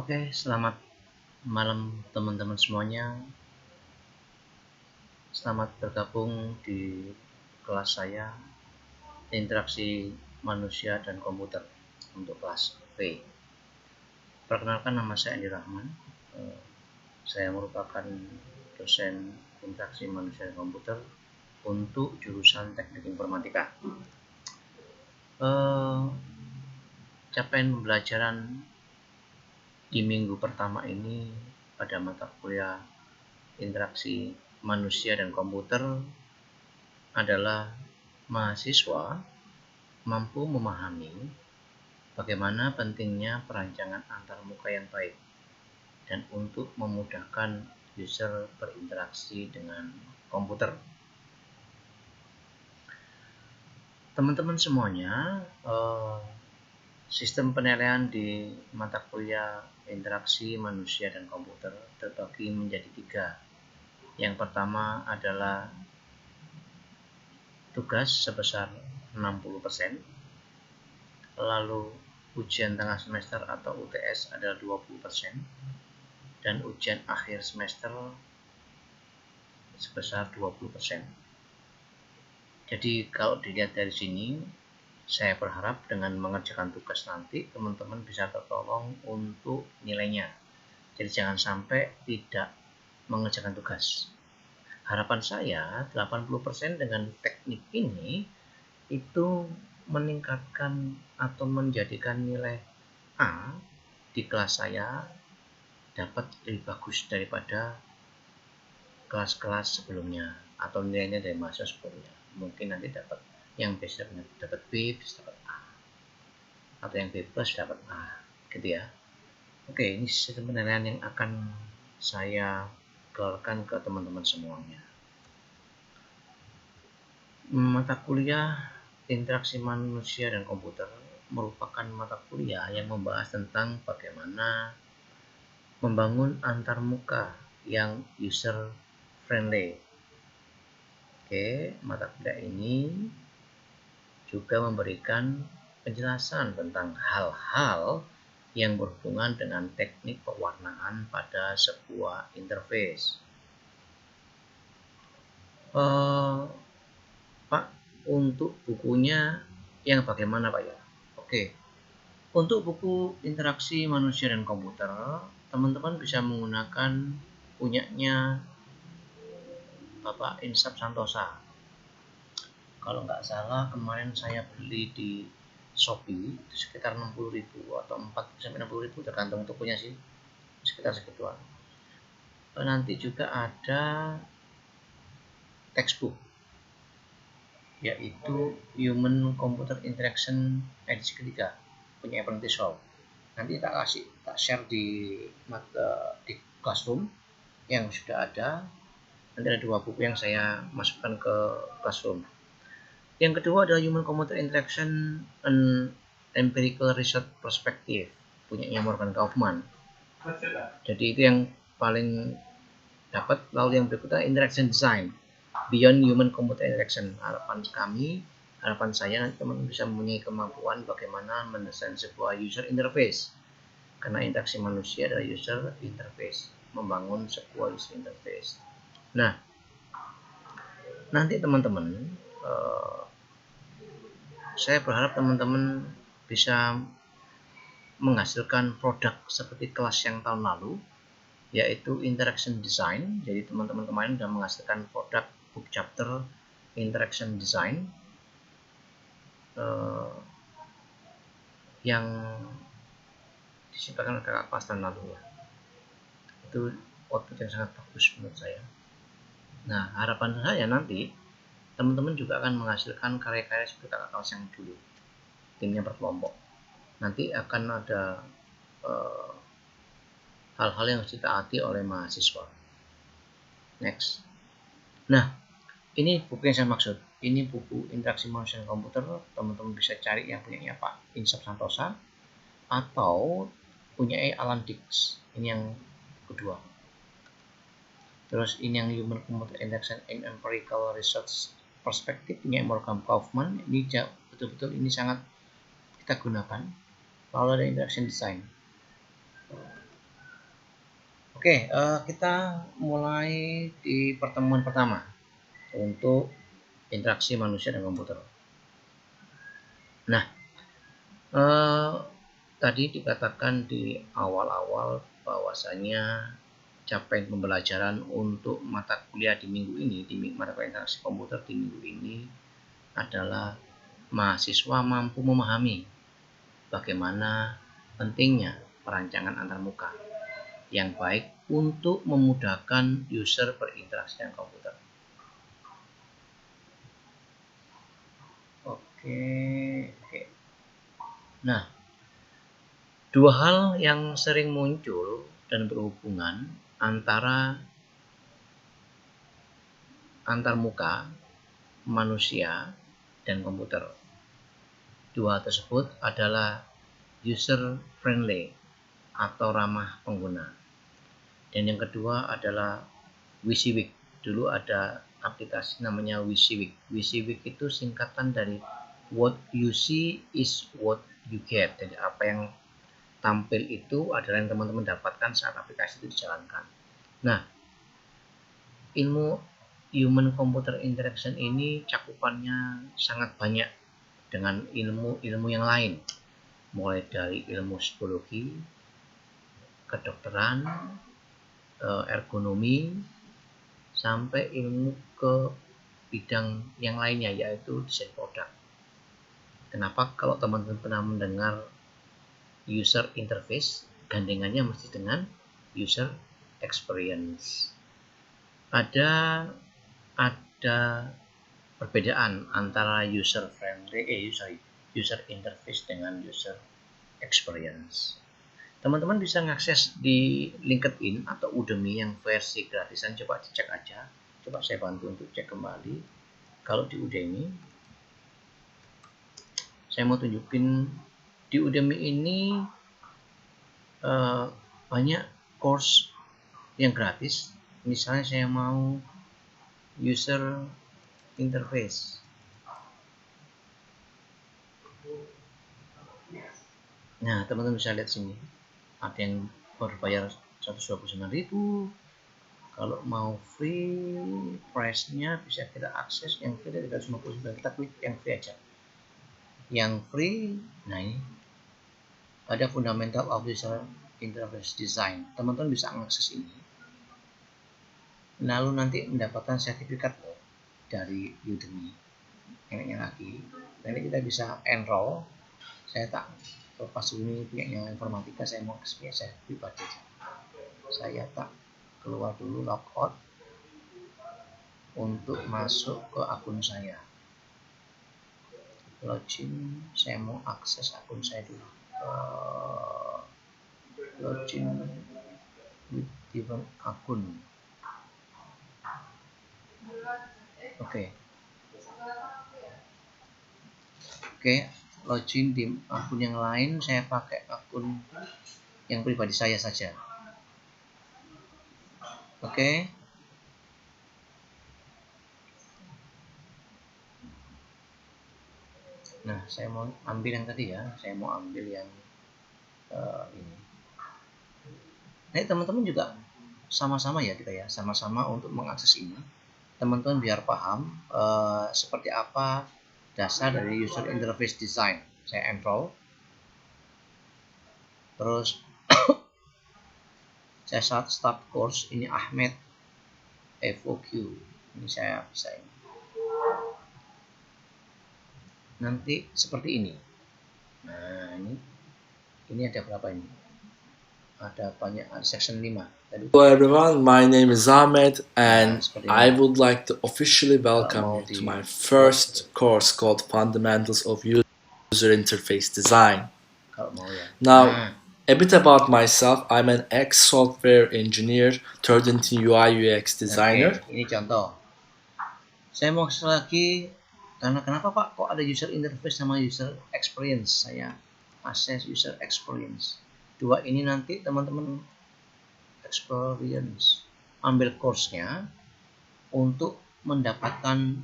Oke, selamat malam teman-teman semuanya. Selamat bergabung di kelas saya, Interaksi Manusia dan Komputer untuk kelas B. Perkenalkan, nama saya Andi Rahman. Saya merupakan dosen Interaksi Manusia dan Komputer untuk jurusan Teknik Informatika. Capaian pembelajaran di minggu pertama ini pada mata kuliah Interaksi Manusia dan Komputer adalah mahasiswa mampu memahami bagaimana pentingnya perancangan antarmuka yang baik dan untuk memudahkan user berinteraksi dengan komputer. Teman-teman semuanya, sistem penilaian di mata kuliah Interaksi Manusia dan Komputer terbagi menjadi 3. Yang pertama adalah tugas sebesar 60%, lalu ujian tengah semester atau UTS adalah 20%, dan ujian akhir semester sebesar 20%. Jadi kalau dilihat dari sini, saya berharap dengan mengerjakan tugas nanti teman-teman bisa tertolong untuk nilainya. Jadi jangan sampai tidak mengerjakan tugas. Harapan saya 80% dengan teknik ini itu meningkatkan atau menjadikan nilai A di kelas saya dapat lebih bagus daripada kelas-kelas sebelumnya atau nilainya dari mahasiswa sebelumnya. Mungkin nanti dapat yang B dapat B, bisa dapat A, atau yang B plus dapat A, gitu ya. Oke, ini sistem penilaian yang akan saya keluarkan ke teman-teman semuanya. Mata kuliah Interaksi Manusia dan Komputer merupakan mata kuliah yang membahas tentang bagaimana membangun antarmuka yang user friendly. Oke, mata kuliah ini juga memberikan penjelasan tentang hal-hal yang berhubungan dengan teknik pewarnaan pada sebuah interface. Pak, untuk bukunya yang bagaimana Pak ya? Oke, untuk buku Interaksi Manusia dan Komputer, teman-teman bisa menggunakan punyanya Bapak Insap Santosa. Kalau nggak salah kemarin saya beli di Shopee sekitar 60.000 atau 40-60.000, tergantung tokonya sih, sekitar segituan. Nanti juga ada textbook, yaitu Human Computer Interaction edisi ketiga punya Apprentice Hall. Nanti tak share di Classroom yang sudah ada. Nanti ada 2 buku yang saya masukkan ke Classroom. Yang kedua adalah Human Computer Interaction and Empirical Research Perspective punya Morgan Kaufman. Jadi itu yang paling dapat. Lalu yang berikutnya Interaction Design Beyond Human Computer Interaction. Harapan saya teman-teman bisa mempunyai kemampuan bagaimana mendesain sebuah user interface, karena interaksi manusia adalah user interface, membangun sebuah user interface. Nah, nanti teman-teman, saya berharap teman-teman bisa menghasilkan produk seperti kelas yang tahun lalu, yaitu Interaction Design. Jadi teman-teman kemarin sudah menghasilkan produk book chapter Interaction Design yang disiapkan oleh kakak kelas tahun lalu ya. Itu output yang sangat bagus menurut saya. Nah, harapan saya nanti teman-teman juga akan menghasilkan karya-karya seperti kakak kelas yang dulu, timnya berkelompok. Nanti akan ada hal-hal yang harus ditaati oleh mahasiswa. Next. Nah, ini buku yang saya maksud. Ini buku Interaksi Manusia dan Komputer. Teman-teman bisa cari yang punya Pak Insap Santosa atau punya Alan Dix. Ini yang kedua. Terus ini yang Human Computer Interaction and Empirical Research Perspective punya Morgan Kaufman. Ini betul-betul ini sangat kita gunakan. Lalu ada Interaction Design. Oke, kita mulai di pertemuan pertama untuk interaksi manusia dan komputer. Nah, tadi dikatakan di awal-awal bahwasanya capaian pembelajaran untuk mata kuliah di minggu ini, di mata kuliah interaksi komputer di minggu ini adalah mahasiswa mampu memahami bagaimana pentingnya perancangan antarmuka yang baik untuk memudahkan user berinteraksi dengan komputer. Oke. Nah, dua hal yang sering muncul dan berhubungan antara antarmuka manusia dan komputer. Dua tersebut adalah user friendly atau ramah pengguna. Dan yang kedua adalah WYSIWYG. Dulu ada aplikasi namanya WYSIWYG. WYSIWYG itu singkatan dari what you see is what you get. Jadi apa yang tampil itu adalah yang teman-teman dapatkan saat aplikasi itu dijalankan. Nah, ilmu human computer interaction ini cakupannya sangat banyak dengan ilmu-ilmu yang lain, mulai dari ilmu psikologi, kedokteran, ergonomi, sampai ilmu ke bidang yang lainnya, yaitu desain produk. Kenapa? Kalau teman-teman pernah mendengar user interface, gandengannya mesti dengan user experience. Ada perbedaan antara user interface dengan user experience. Teman-teman bisa mengakses di LinkedIn atau Udemy yang versi gratisan, coba dicek aja. Coba saya bantu untuk cek kembali. Kalau di Udemy, saya mau tunjukin di Udemy ini banyak course yang gratis. Misalnya saya mau user interface. Nah, teman-teman bisa lihat sini. Ada yang berbayar 129.000. Kalau mau free, price-nya bisa kita akses. Yang free 359. Kita klik yang free aja. Yang free, nah ini ada Fundamental of User Interface Design. Teman-teman bisa mengakses ini. Lalu nanti mendapatkan sertifikat dari Udemy. Enaknya lagi, nanti kita bisa enroll. Saya tak lepas ini punya informatika, saya mau akses saya pribadi. Saya tak keluar dulu, logout untuk masuk ke akun saya. Login, saya mau akses akun saya dulu. Login with different akun. Oke, login di akun yang lain. Saya pakai akun yang pribadi saya saja. Oke. Nah, saya mau ambil yang tadi ya. Saya mau ambil yang ini. Nah, teman-teman juga sama-sama ya kita ya, sama-sama untuk mengakses ini. Teman-teman biar paham seperti apa dasar dari user interface design. Saya enroll. Terus saya start course. Ini Ahmed FOQ. Ini saya bisa ini. Nanti seperti ini. Nah, ini ada berapa ini? Ada banyak, section 5. Hello everyone, my name is Ahmed and I would like to officially welcome you to my first course called Fundamentals of User Interface Design. Now, a bit about myself, I'm an ex-software engineer turned into UI UX designer. Ini contoh. Saya mau lagi, karena kenapa Pak kok ada user interface sama user experience? Saya akses user experience. Dua ini nanti teman-teman experience ambil course-nya untuk mendapatkan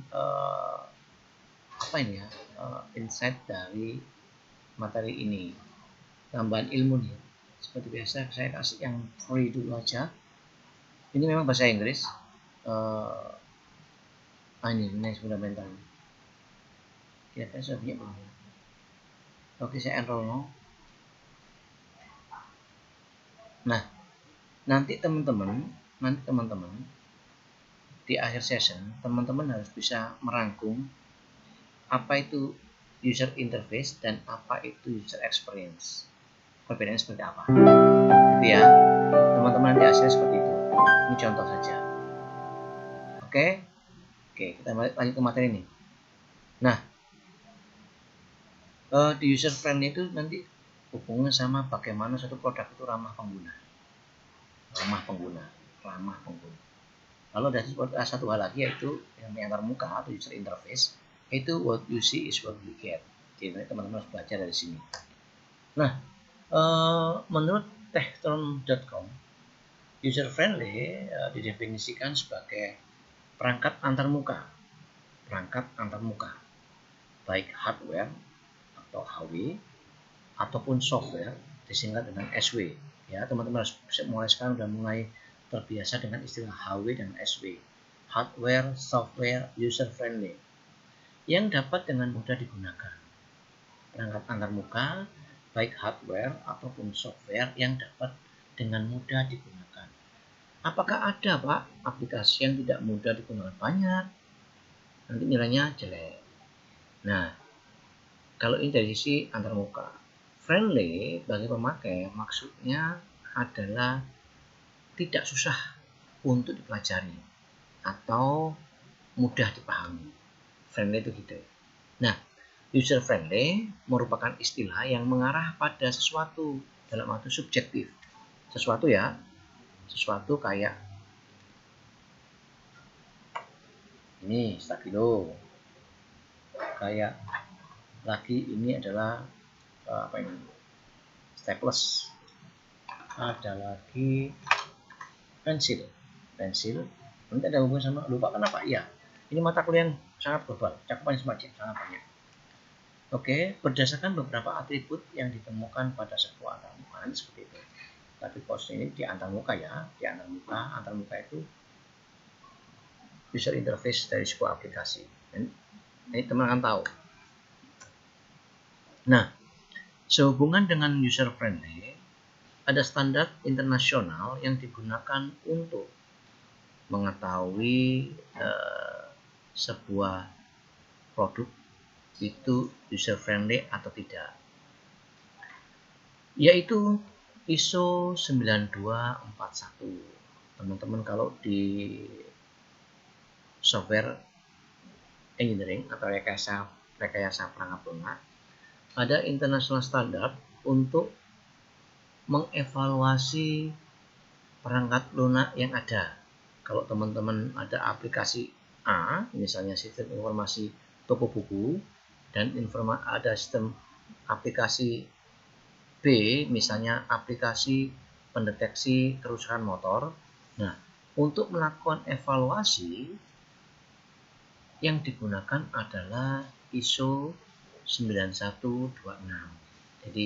insight dari materi ini, tambahan ilmu nih. Seperti biasa saya kasih yang free dulu aja. Ini memang bahasa Inggris. Ini fundamental. Kira-kira saya punya belum? Oke, saya enroll no. Nah, nanti teman-teman di akhir session teman-teman harus bisa merangkum apa itu user interface dan apa itu user experience. Perbedaannya seperti apa? Gitu ya. Teman-teman nanti hasilnya seperti itu. Ini contoh saja. Oke, kita lanjut ke materi ini. Nah, di user friendly itu nanti hubungannya sama bagaimana suatu produk itu ramah pengguna. Lalu ada satu hal lagi, yaitu yang antar muka atau user interface, itu what you see is what you get. Jadi teman-teman harus belajar dari sini. Nah, menurut techtron.com, user friendly didefinisikan sebagai perangkat antar muka, baik hardware atau HW ataupun software disingkat dengan SW. Ya, teman-teman harus mulai sekarang sudah mulai terbiasa dengan istilah HW dan SW, hardware, software, user friendly, yang dapat dengan mudah digunakan. Perangkat antar muka, baik hardware ataupun software yang dapat dengan mudah digunakan. Apakah ada, Pak, aplikasi yang tidak mudah digunakan? Banyak. Nanti nilainya jelek. Nah, kalau ini dari sisi antar muka. Friendly bagi pemakai maksudnya adalah tidak susah untuk dipelajari atau mudah dipahami. Friendly itu gitu. Nah, user friendly merupakan istilah yang mengarah pada sesuatu dalam arti subjektif. Sesuatu kayak ini stabilo, kayak lagi ini adalah staples, ada lagi pensil. Nanti ada hubungan sama lupa kenapa? Iya, ini mata kuliah sangat global, cakupannya semacam sangat banyak. Oke, berdasarkan beberapa atribut yang ditemukan pada sebuah antarmuka seperti itu. Tapi pos ini di antarmuka ya, antarmuka itu user interface dari sebuah aplikasi. Ini teman akan tahu. Nah, sehubungan dengan user friendly, ada standar internasional yang digunakan untuk mengetahui sebuah produk itu user friendly atau tidak, yaitu ISO 9241. Teman-teman kalau di software engineering atau rekayasa perangkat lunak, ada international standard untuk mengevaluasi perangkat lunak yang ada. Kalau teman-teman ada aplikasi A, misalnya sistem informasi toko buku, dan ada sistem aplikasi B, misalnya aplikasi pendeteksi kerusakan motor. Nah, untuk melakukan evaluasi yang digunakan adalah ISO 9126. Jadi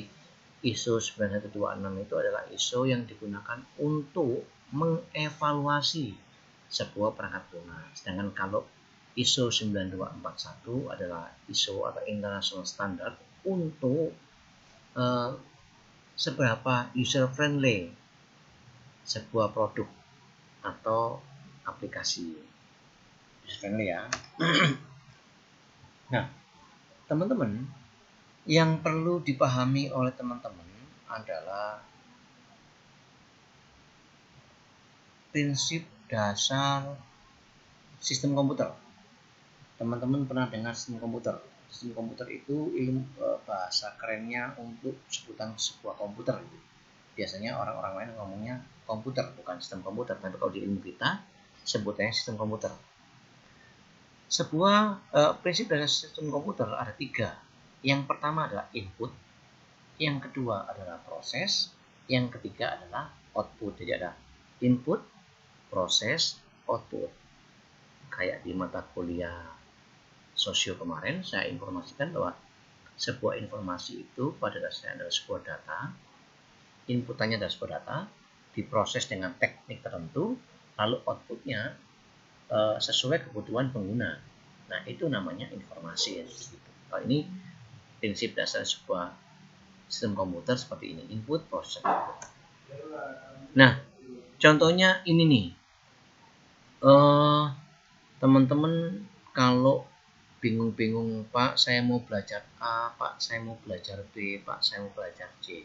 ISO 9126 itu adalah ISO yang digunakan untuk mengevaluasi sebuah perangkat lunak. Sedangkan kalau ISO 9241 adalah ISO atau International Standard untuk seberapa user friendly sebuah produk atau aplikasi. User friendly ya. Nah, teman-teman, yang perlu dipahami oleh teman-teman adalah prinsip dasar sistem komputer. Teman-teman pernah dengar sistem komputer? Sistem komputer itu bahasa kerennya untuk sebutan sebuah komputer. Biasanya orang-orang lain ngomongnya komputer, bukan sistem komputer. Tapi kalau di ilmu kita sebutnya sistem komputer. Sebuah prinsip dasar sistem komputer ada 3. Yang pertama adalah input, yang kedua adalah proses, yang ketiga adalah output. Jadi ada input, proses, output. Kayak di mata kuliah sosio kemarin saya informasikan bahwa sebuah informasi itu pada dasarnya adalah sebuah data, inputannya adalah sebuah data, diproses dengan teknik tertentu, lalu outputnya sesuai kebutuhan pengguna. Nah, itu namanya informasi. Kalau ini prinsip dasar sebuah sistem komputer seperti ini, input, process, output. Nah, contohnya ini nih, teman-teman kalau bingung-bingung, Pak, saya mau belajar A, Pak, saya mau belajar B, Pak, saya mau belajar C.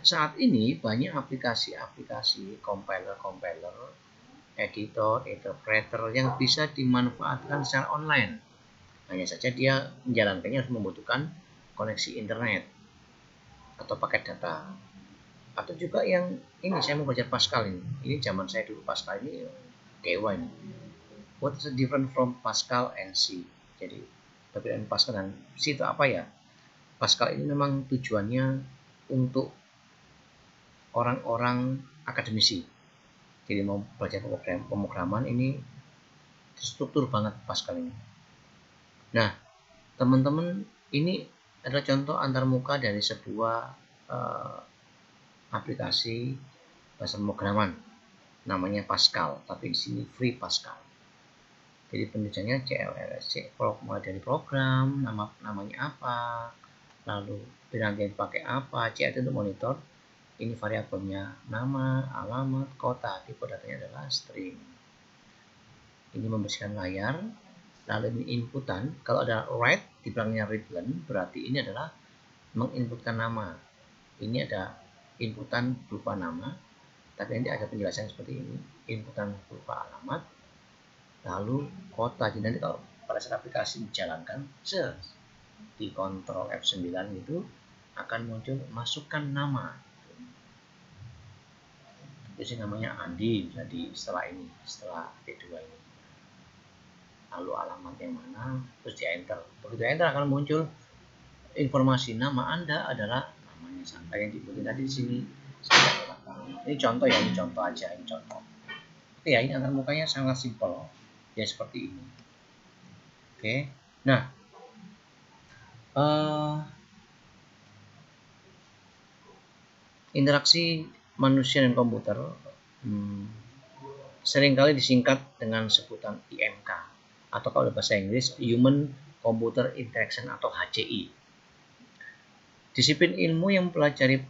Saat ini banyak aplikasi-aplikasi compiler, editor, interpreter yang bisa dimanfaatkan secara online. Hanya saja dia menjalankannya harus membutuhkan koneksi internet atau paket data. Atau juga yang ini, saya mau belajar Pascal ini. Ini zaman saya dulu, Pascal ini dewa ini. What is the difference from Pascal and C? Jadi perbedaan Pascal dan C itu apa ya? Pascal ini memang tujuannya untuk orang-orang akademisi. Jadi mau belajar pemrograman ini struktur banget Pascal ini. Nah, teman-teman, ini adalah contoh antarmuka dari sebuah aplikasi bahasa pemrograman namanya Pascal, tapi di sini free Pascal. Jadi penulisannya CLRS, mulai dari program, namanya apa, lalu penanti yang dipakai apa, C itu untuk monitor, ini variabelnya nama, alamat, kota, tipe datanya adalah string. Ini membersihkan layar, lalu ini inputan. Kalau ada write di belakangnya readline, berarti ini adalah menginputkan nama. Ini ada inputan berupa nama, tapi nanti ada penjelasan seperti ini, inputan berupa alamat, lalu kota. Jadi nanti kalau pada saat aplikasi dijalankan, di kontrol F9 itu akan muncul masukkan nama. Jadi namanya Andi jadi setelah ini, setelah P2 ini. Lalu alamat yang mana, terus di enter. Begitu enter akan muncul informasi nama Anda adalah namanya sampai yang diikuti tadi di sini. Ini contoh ya, ini contoh aja, ini contoh. Oke ya, ini antarmukanya sangat simpel ya, seperti ini. Oke, nah interaksi manusia dan komputer seringkali disingkat dengan sebutan IMK, atau kalau bahasa Inggris Human Computer Interaction atau HCI. Disiplin ilmu yang mempelajari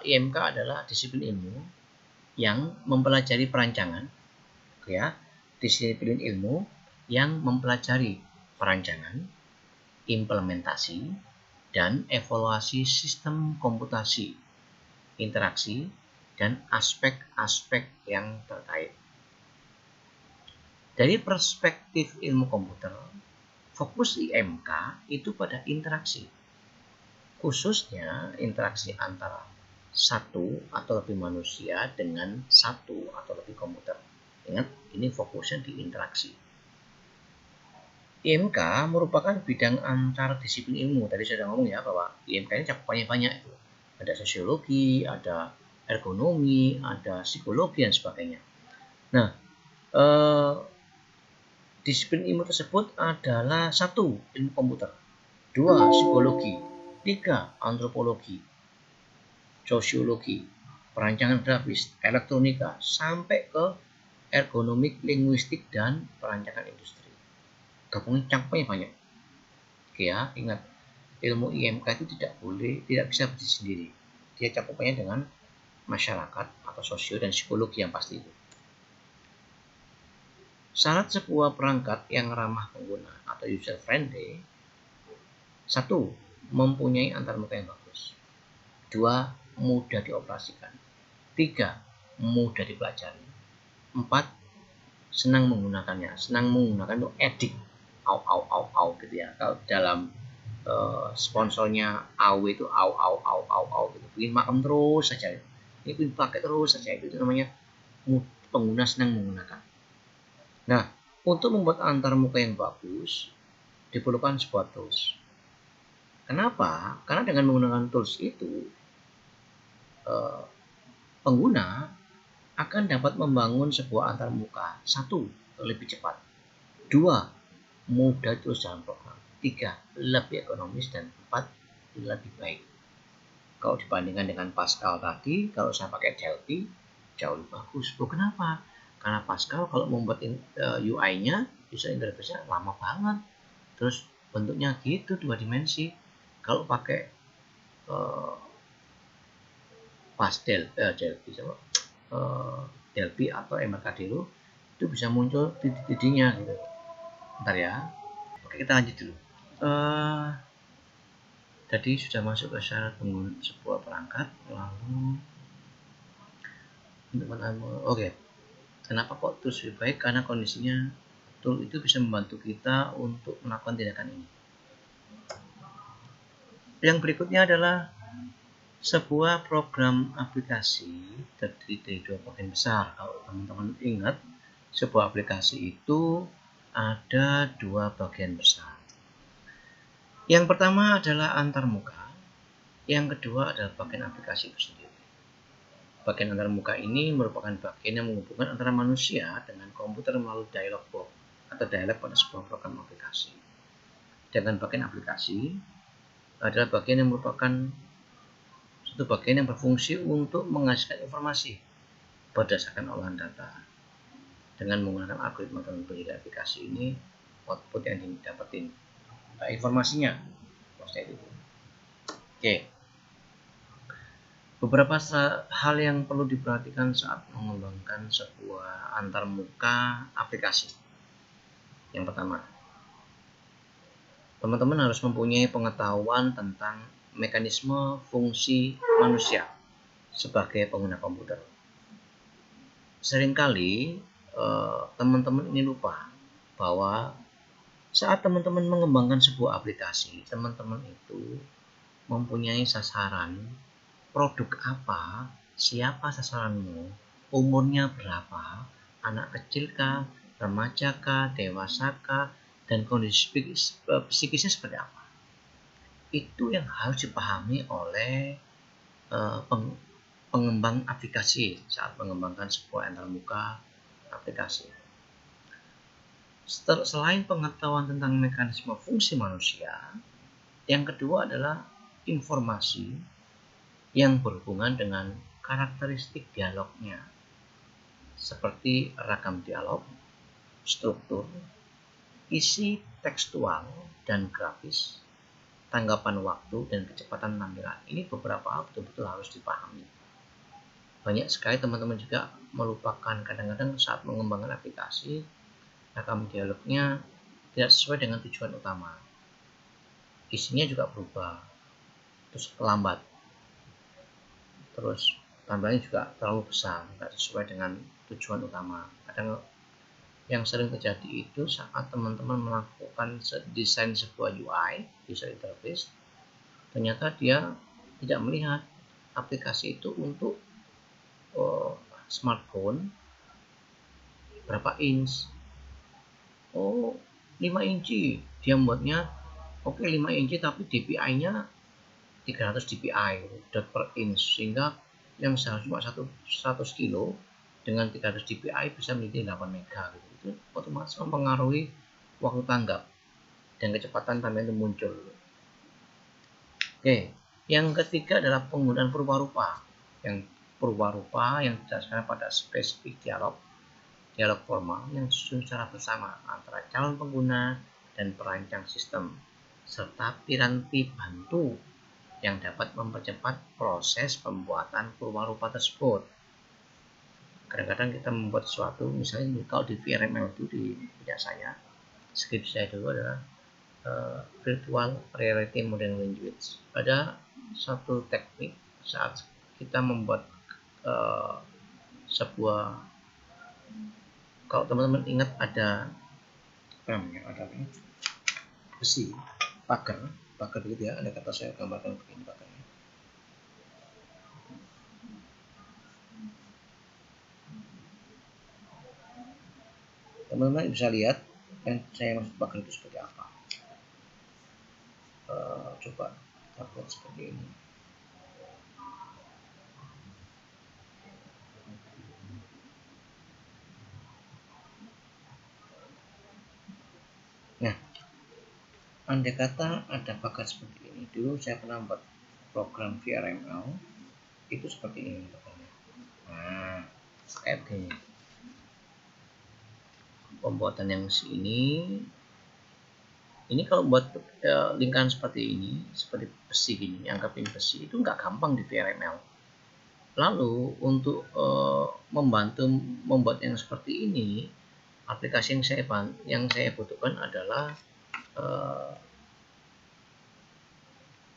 IMK adalah disiplin ilmu yang mempelajari perancangan, ya, disiplin ilmu yang mempelajari perancangan, implementasi, dan evaluasi sistem komputasi, interaksi, dan aspek-aspek yang terkait. Dari perspektif ilmu komputer, fokus IMK itu pada interaksi, khususnya interaksi antara satu atau lebih manusia dengan satu atau lebih komputer. Ingat, ini fokusnya di interaksi. IMK merupakan bidang antar disiplin ilmu. Tadi saya sudah ngomong ya bahwa IMK ini cakupannya banyak itu. Ada sosiologi, ada ergonomi, ada psikologi dan sebagainya. Nah, disiplin ilmu tersebut adalah 1. Ilmu komputer, 2. Psikologi, 3. Antropologi, sosiologi, perancangan grafis, elektronika, sampai ke ergonomik, linguistik, dan perancangan industri. Gabungan cakupannya banyak. Oke ya, ingat, ilmu IMK itu tidak bisa berdiri sendiri. Dia cakupannya dengan masyarakat atau sosio dan psikologi yang pasti itu. Syarat sebuah perangkat yang ramah pengguna atau user friendly: 1. Mempunyai antarmuka yang bagus. 2. Mudah dioperasikan. 3. Mudah dipelajari. 4. Senang menggunakannya. Senang menggunakan itu edik. Au gitu ya. Kalau dalam sponsornya AW itu au gitu. Bikin makan terus saja. Ini bikin pakai terus saja. Itu namanya pengguna senang menggunakan. Nah, untuk membuat antarmuka yang bagus, diperlukan sebuah tools. Kenapa? Karena dengan menggunakan tools itu, pengguna akan dapat membangun sebuah antarmuka. 1. Lebih cepat. 2. Mudah terus dalam program. 3. Lebih ekonomis. Dan 4. Lebih baik. Kalau dibandingkan dengan Pascal tadi, kalau saya pakai Delphi, jauh lebih bagus. Kenapa? Karena Pascal kalau membuat UI-nya, user interface-nya lama banget. Terus bentuknya gitu 2 dimensi. Kalau pakai Delphi atau Embarcadero itu bisa muncul titik-titiknya gitu. Bentar ya. Oke, kita lanjut dulu. Tadi sudah masuk ke syarat penggunaan sebuah perangkat, lalu oke. Kenapa kok tools lebih baik? Karena kondisinya tool itu bisa membantu kita untuk melakukan tindakan ini. Yang berikutnya adalah sebuah program aplikasi terdiri dari 2 bagian besar. Kalau teman-teman ingat, sebuah aplikasi itu ada 2 bagian besar. Yang pertama adalah antarmuka, yang kedua adalah bagian aplikasi itu sendiri. Bagian antarmuka ini merupakan bagian yang menghubungkan antara manusia dengan komputer melalui dialog box atau dialog pada sebuah program aplikasi. Dengan bagian aplikasi adalah bagian yang merupakan satu bagian yang berfungsi untuk menghasilkan informasi berdasarkan olahan data. Dengan menggunakan algoritma tertentu di aplikasi ini, output yang didapetin informasinya. Oke. Beberapa hal yang perlu diperhatikan saat mengembangkan sebuah antarmuka aplikasi. Yang pertama, teman-teman harus mempunyai pengetahuan tentang mekanisme fungsi manusia sebagai pengguna komputer. Seringkali teman-teman ini lupa bahwa saat teman-teman mengembangkan sebuah aplikasi, teman-teman itu mempunyai sasaran produk apa, siapa sasaranmu, umurnya berapa, anak kecil kah, remaja kah, dewasa kah, dan kondisi psikisnya seperti apa. Itu yang harus dipahami oleh pengembang aplikasi saat mengembangkan sebuah antarmuka aplikasi. Selain pengetahuan tentang mekanisme fungsi manusia, yang kedua adalah informasi yang berhubungan dengan karakteristik dialognya, seperti ragam dialog, struktur, isi tekstual dan grafis, tanggapan waktu, dan kecepatan tampilan. Ini beberapa hal betul-betul harus dipahami. Banyak sekali teman-teman juga melupakan kadang-kadang saat mengembangkan aplikasi, ragam dialognya tidak sesuai dengan tujuan utama. Isinya juga berubah, terus lambat. Terus tambahannya juga terlalu besar, tidak sesuai dengan tujuan utama. Kadang yang sering terjadi itu saat teman-teman melakukan desain sebuah UI, user interface, ternyata dia tidak melihat aplikasi itu untuk smartphone berapa inch. 5 inci. Dia membuatnya 5 inci tapi DPI-nya 300 dpi dot per inch, sehingga yang seharusnya cuma 100 kilo dengan 300 dpi bisa menjadi 8 mega gitu. Itu otomatis mempengaruhi waktu tanggap dan kecepatan tampilan itu muncul. Oke, yang ketiga adalah penggunaan perupa-rupa. Yang perupa-rupa yang didasarkan pada spesifik dialog formal yang disusun secara bersama antara calon pengguna dan perancang sistem, serta piranti bantu yang dapat mempercepat proses pembuatan perupa-rupa tersebut. Kadang-kadang kita membuat sesuatu, misalnya kalau di VRML itu di punya saya, skripsi saya dulu adalah Virtual Reality Model Language. Ada satu teknik saat kita membuat sebuah, kalau teman-teman ingat ada besi, pagar gitu ya, ada kata saya gambarkan begini pagarnya. Teman-teman bisa lihat yang saya maksud pagar itu seperti apa. Coba kita buat seperti ini. Nah, andai kata ada pagar seperti ini, dulu saya pernah buat program VRML itu seperti ini pagarnya. Nah, kayak begini. pembuatan yang ini kalau buat lingkaran seperti ini, seperti besi gini, anggap ini besi, itu nggak gampang di VRML. Lalu untuk membantu membuat yang seperti ini, aplikasi yang saya butuhkan adalah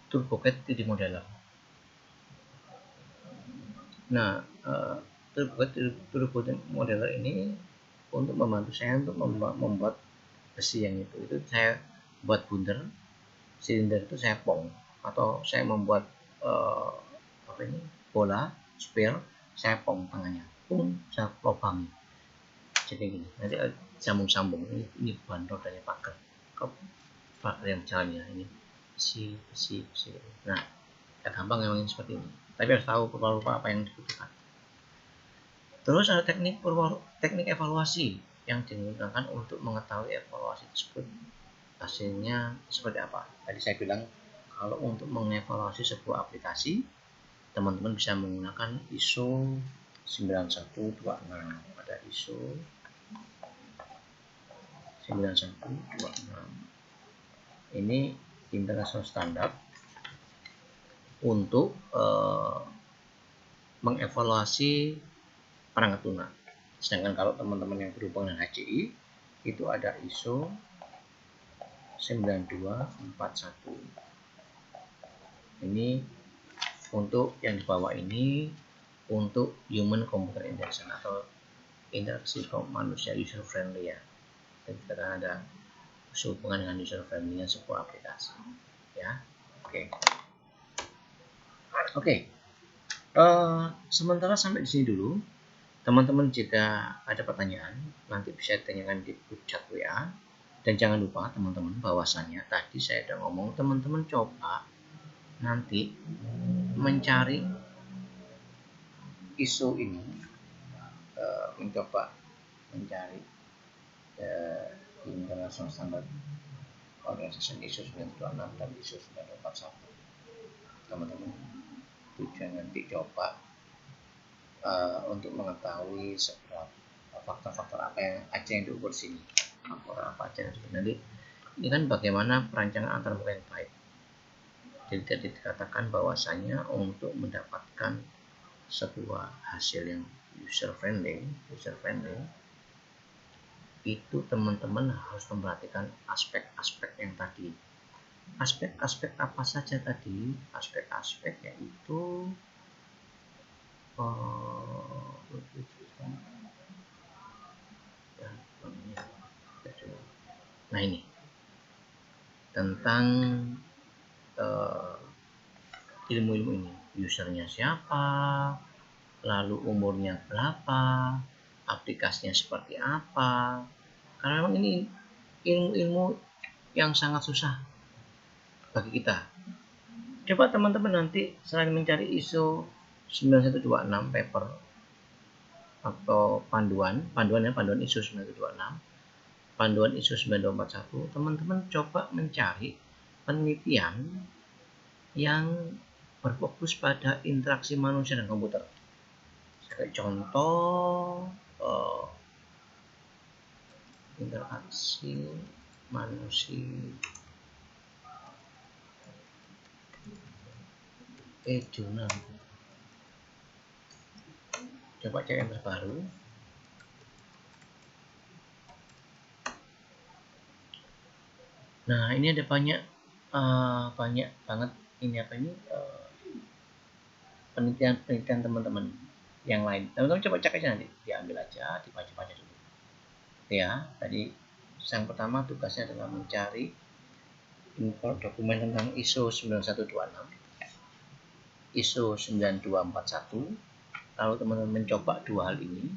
TurboCAD 3D Modeler. Nah, TurboCAD Modeler ini untuk membantu saya untuk membuat besi yang itu saya buat bundar, silinder itu saya pong, atau saya membuat bola sphere, saya pong tangannya, saya lobangi. Jadi gini, nanti sambung-sambung ini bahan rodanya pagar yang jalannya ini besi. Nah, ya gampang memang seperti ini, tapi harus tahu rupa-rupa apa yang dibutuhkan. Terus ada teknik evaluasi yang digunakan untuk mengetahui evaluasi tersebut hasilnya seperti apa. Tadi saya bilang kalau untuk mengevaluasi sebuah aplikasi, teman-teman bisa menggunakan ISO 9126. Ada ISO 9126. Ini international standard untuk mengevaluasi perangkat lunak. Sedangkan kalau teman-teman yang berhubungan dengan HCI, itu ada ISO 9241. Ini untuk yang di bawah ini untuk human computer interaction atau interaksi manusia user friendly ya. Jadi kita ada hubungan dengan user friendly sebuah aplikasi ya. Oke. Sementara sampai di sini dulu. Teman-teman jika ada pertanyaan nanti bisa ditanyakan di grup chat WA, dan jangan lupa teman-teman bahwasanya tadi saya udah ngomong, teman-teman coba nanti mencari ISO ini, mencoba mencari International Standard Organization ISO 926 dan ISO 9241. Teman-teman tujuan nanti coba untuk mengetahui faktor-faktor apa yang aja yang diukur sini, faktor apa aja yang diukur. Nanti ini kan bagaimana perancangan antar muka yang baik. Jadi tadi dikatakan bahwasanya untuk mendapatkan sebuah hasil yang user friendly itu teman-teman harus memperhatikan aspek-aspek yang tadi. Aspek-aspek apa saja tadi? Aspek-aspek yaitu nah ini tentang ilmu-ilmu ini, usernya siapa, lalu umurnya berapa, aplikasinya seperti apa. Karena memang ini ilmu-ilmu yang sangat susah bagi kita. Coba teman-teman nanti selain mencari ISO 9126 paper atau panduan ISO 9126, panduan ISO 9241, teman-teman coba mencari penelitian yang berfokus pada interaksi manusia dan komputer. Sebagai contoh, interaksi manusia jurnal. Coba cek yang terbaru. Nah, ini ada banyak banget ini penelitian teman-teman yang lain. Teman-teman coba cek aja nanti, diambil aja, dibaca-baca dulu. Ya, tadi yang pertama tugasnya adalah mencari dokumen tentang ISO 9126, ISO 9241. Lalu teman-teman mencoba dua hal ini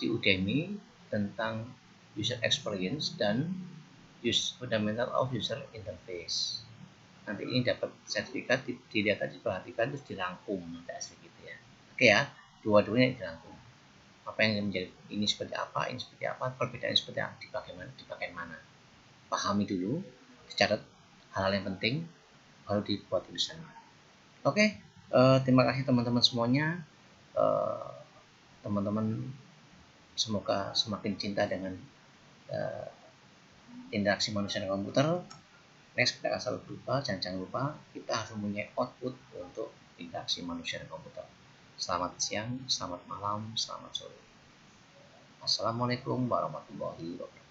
di Udemy tentang user experience dan fundamental of user interface. Nanti ini dapat sertifikat, dilihat aja, diperhatikan, terus dirangkum nanti asli gitu ya. Oke ya, dua-duanya dirangkum. Apa yang menjadi ini seperti apa, perbedaan seperti apa, dipakai mana. Pahami dulu, dicatat hal-hal yang penting, baru dibuat tulisannya. Oke, terima kasih teman-teman semuanya. Teman-teman semoga semakin cinta dengan interaksi manusia dengan komputer. Next, kita akan selalu lupa, jangan lupa kita harus mempunyai output untuk interaksi manusia dan komputer. Selamat siang, selamat malam, selamat sore. Assalamualaikum warahmatullahi wabarakatuh.